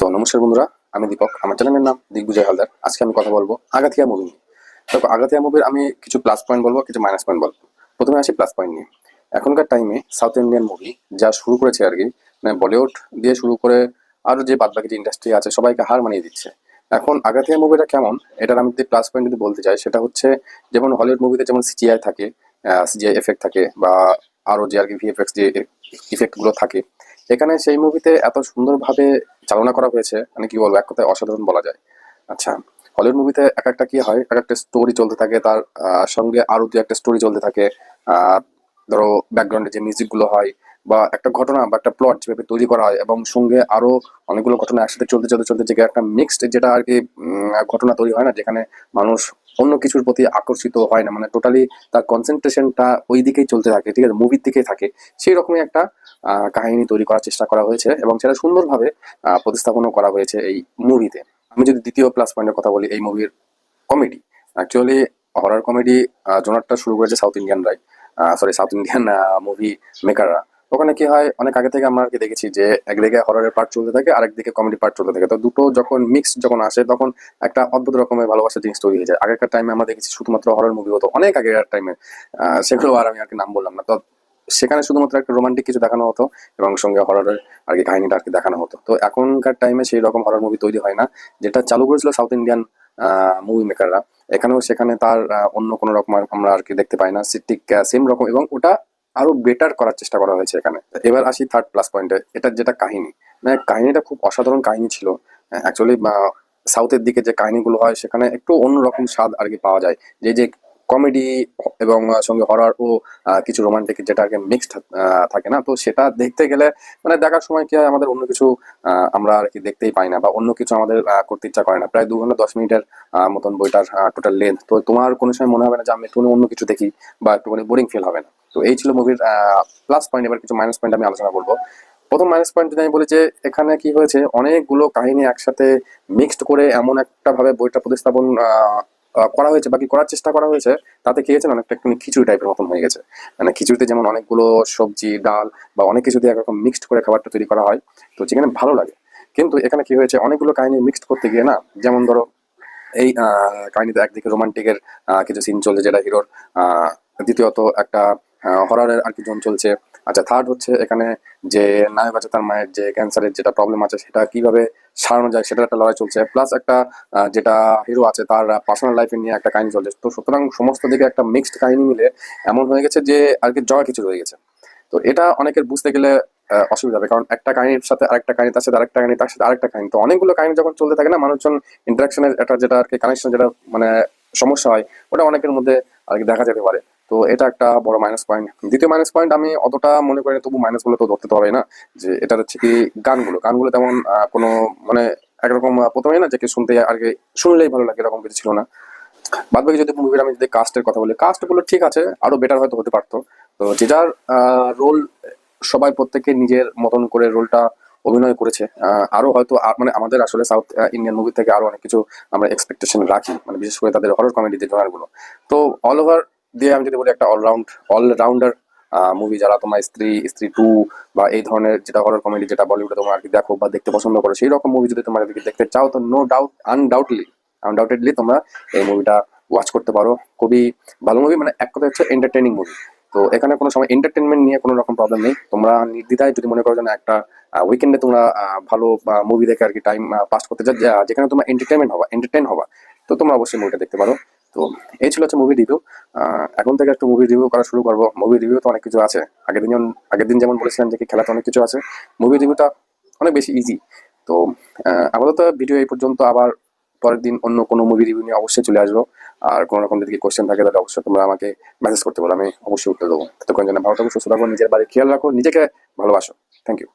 নমস্কার বন্ধুরা, আমি দীপক। আমার চ্যানেলের নাম দিগ্বিজয় হালদার। আজকে আমি কথা বলবো আগাথিয়া মুভি নিয়ে। দেখো, আগাথিয়া মুভির আমি কিছু প্লাস পয়েন্ট বলবো, কিছু মাইনাস পয়েন্ট বলবো। প্রথমে আসি প্লাস পয়েন্ট নিয়ে। এখনকার টাইমে সাউথ ইন্ডিয়ান মুভি যা শুরু করেছে আর কি, মানে বলিউড দিয়ে শুরু করে আরো যে বাদবাকি যে ইন্ডাস্ট্রি আছে সবাইকে হার মানিয়ে দিচ্ছে। এখন আগাথিয়া মুভিটা কেমন, এটার আমি যদি প্লাস পয়েন্ট যদি বলতে চাই, সেটা হচ্ছে যেমন হলিউড মুভিতে যেমন সিজিআই থাকে, সিজিআই এফেক্ট থাকে, বা আরো যে আর কি ভিএফএক্স যে ইফেক্ট গুলো থাকে, এখানে সেই মুভিতে এত সুন্দরভাবে চালনা করা হয়েছে, মানে কি বলবো, এক কথায় অসাধারণ বলা যায়। আচ্ছা, হলিউড মুভিতে এক একটা কি হয়, এক একটা স্টোরি চলতে থাকে, তার সঙ্গে আরো দু একটা স্টোরি চলতে থাকে। আহ ধরো ব্যাকগ্রাউন্ডে যে মিউজিক গুলো হয়, বা একটা ঘটনা বা একটা প্লট যেভাবে তৈরি করা হয়, এবং সঙ্গে আরো অনেকগুলো ঘটনা একসাথে চলতে চলতে চলতে যে একটা মিক্সড যেটা আর কি ঘটনা তৈরি হয় না, যেখানে মানুষ অন্য কিছুর প্রতি আকর্ষিত হয় না, মানে টোটালি তার কনসেন্ট্রেশনটা ওই দিকেই চলতে থাকে, ঠিক আছে, মুভির দিকেই থাকে। সেই রকমই একটা কাহিনী তৈরি করার চেষ্টা করা হয়েছে, এবং সেটা সুন্দরভাবে প্রতিস্থাপনও করা হয়েছে এই মুভিতে। আমি যদি দ্বিতীয় প্লাস পয়েন্টের কথা বলি, এই মুভির কমেডি। অ্যাকচুয়ালি হরর কমেডি জোনারটা শুরু করেছে সাউথ ইন্ডিয়ানরাই, সাউথ ইন্ডিয়ান মুভি মেকাররা। ওখানে কি হয়, অনেক আগে থেকে আমরা আর কি দেখেছি যে একদিকে হররের পার্ট চলতে থাকে, আরেকদিকে কমেডি পার্ট চলতে থাকে। তো দুটো যখন মিক্স যখন আসে, তখন একটা অদ্ভুত রকমের ভালোবাসার জিনিস তৈরি হয়ে যায়। আগেকার টাইমে আমরা দেখেছি শুধুমাত্র হরর মুভি হতো, অনেক আগেকার টাইমে। সেগুলো আর আমি আর কি নাম বললাম না। তো সেখানে শুধুমাত্র একটা রোমান্টিক কিছু দেখানো হতো, এবং সঙ্গে হররের আর কি কাহিনীটা আর কি দেখানো হতো। তো এখনকার টাইমে সেই রকম হরর মুভি তৈরি হয় না, যেটা চালু করেছিল সাউথ ইন্ডিয়ান মুভি মেকাররা। এখানেও সেখানে তার অন্য কোনো রকম আমরা আর কি দেখতে পাই না, ঠিক সেম রকম, এবং ওটা আরো বেটার করার চেষ্টা করা হয়েছে এখানে। এবার আসি থার্ড প্লাস পয়েন্টে, এটার যেটা কাহিনী, মানে কাহিনীটা খুব অসাধারণ কাহিনী ছিল। অ্যাকচুয়ালি সাউথের দিকে যে কাহিনীগুলো হয়, সেখানে একটু অন্যরকম স্বাদ আর কি পাওয়া যায়। যে যে কমেডি এবং সঙ্গে হরর ও কিছু রোমান্টিক যেটা আর কি মিক্সড থাকে না, তো সেটা দেখতে গেলে মানে দেখার সময় কি হয়, আমাদের অন্য কিছু আমরা আর কি দেখতেই পাই না, বা অন্য কিছু আমাদের করতে ইচ্ছা করে না। প্রায় 2 ঘন্টা 10 মিনিটের মতন বইটার টোটাল লেন্থ। তো তোমার কোনো সময় মনে হবে না যে আমি একটু অন্য কিছু দেখি, বা একটুখানি বোরিং ফিল হবে না। তো এই ছিল মুভির প্লাস পয়েন্ট। এবার কিছু মাইনাস পয়েন্ট আমি আলোচনা করবো। প্রথম মাইনাস পয়েন্ট যদি আমি বলি, যে এখানে কি হয়েছে, অনেকগুলো কাহিনী একসাথে মিক্সড করে এমন একটা ভাবে বইটা প্রতিস্থাপন করা হয়েছে, বা কি করার চেষ্টা করা হয়েছে, তাতে কি হয়েছে না, অনেকটা একটু খিচুড়ি টাইপের মতন হয়ে গেছে। মানে খিচুড়িতে যেমন অনেকগুলো সবজি ডাল বা অনেক কিছু দিয়ে একরকম মিক্সড করে খাবারটা তৈরি করা হয়, তো যেখানে ভালো লাগে। কিন্তু এখানে কি হয়েছে, অনেকগুলো কাহিনী মিক্সড করতে গিয়ে না, যেমন ধরো এই কাহিনীতে একদিকে রোমান্টিকের কিছু সিন চলছে, যেটা হিরোর, দ্বিতীয়ত একটা হররের আর কি জোন চলছে। আচ্ছা, থার্ড হচ্ছে এখানে যে নায়ক আছে, তার মায়ের যে ক্যান্সারের যেটা প্রবলেম আছে, সেটা কিভাবে সারানো যায় সেটা একটা লড়াই চলছে। প্লাস একটা যেটা হিরো আছে, তার পার্সোনাল লাইফে নিয়ে একটা কাহিনী চলছে। তো সুতরাং সমস্ত দিকে একটা মিক্সড কাহিনী মিলে এমন হয়ে গেছে যে আর কি জগা কিছু রয়ে গেছে। তো এটা অনেকের বুঝতে গেলে অসুবিধা হবে, কারণ একটা কাহিনীর সাথে আরেকটা কাহিনী, তার সাথে আরেকটা কাহিনী, তার সাথে আরেকটা কাহিনী, তো অনেকগুলো কাহিনী যখন চলতে থাকে না, মানুষজন ইন্টারাকশনের একটা যেটা আর কি কানেকশন, যেটা মানে সমস্যা হয়, ওটা অনেকের মধ্যে আর কি দেখা যেতে পারে। তো এটা একটা বড় মাইনাস পয়েন্ট। দ্বিতীয় মাইনাস পয়েন্ট আমি অতটা মনে করি না, তবু মাইনাস গুলো তো ধরতে তো হবে না। যে এটা হচ্ছে কি, গানগুলো গানগুলো তেমন কোনো মানে একরকম প্রথমে না যে কি শুনতে আর কি শুনলেই ভালো লাগে, এরকম কিছু ছিল না। বাদ বাকি যদি মুভির আমি যদি কাস্টের কথা বলি, কাস্ট গুলো ঠিক আছে, আরো বেটার হয়তো হতে পারতো। তো যে যার রোল, সবাই প্রত্যেকে নিজের মতন করে রোলটা অভিনয় করেছে। আরো হয়তো মানে আমাদের আসলে সাউথ ইন্ডিয়ান মুভি থেকে আরো অনেক কিছু আমরা এক্সপেকটেশন রাখি, মানে বিশেষ করে তাদের হরর কমেডি যে জনার গুলো। তো অল ওভার দিয়ে আমি যদি বলি, একটা অলরাউন্ডার মুভি, যারা তোমার স্ত্রী স্ত্রী টু বা এই ধরনের যেটা হরর কমেডি, যেটা বলিউডে তোমরা আর কি দেখো বা দেখতে পছন্দ করো, সেই রকম মুভি যদি তোমরা এদিকে দেখতে চাও, তো নো ডাউট আনডাউটেডলি তোমরা এই মুভিটা ওয়াচ করতে পারো। খুবই ভালো মুভি, মানে এক কথা হচ্ছে এন্টারটেইনিং মুভি। তো এখানে কোনো সময় এন্টারটেনমেন্ট নিয়ে কোনো রকম প্রবলেম নেই। তোমরা নির্দ্বিধায় যদি মনে করো যে না, একটা উইকেন্ডে তোমরা ভালো মুভি দেখে আর কি টাইম পাস করতে চাও, যেখানে তোমরা এন্টারটেইন হবা, তো তোমরা অবশ্যই মুভিটা দেখতে পারো। তো এই ছিল হচ্ছে মুভি রিভিউ। এখন থেকে একটু মুভি রিভিউ করা শুরু করবো। মুভি রিভিউ তো অনেক কিছু আছে। আগের দিন যেমন বলেছিলাম যে কি খেলাতে অনেক কিছু আছে, মুভি রিভিউটা অনেক বেশি ইজি। তো আপাতত ভিডিও এই পর্যন্ত। আবার পরের দিন অন্য কোনো মুভি রিভিউ নিয়ে অবশ্যই চলে আসবো। আর কোনো রকম যদি কোশ্চেন থাকে, তাহলে অবশ্যই তোমরা আমাকে মেসেজ করতে বলো, আমি অবশ্যই উত্তর দেবো। ততক্ষণ যেন ভালো থাকো, সুস্থ থাকো, নিজের বাড়ি খেয়াল রাখো, নিজেকে ভালোবাসো। Thank you.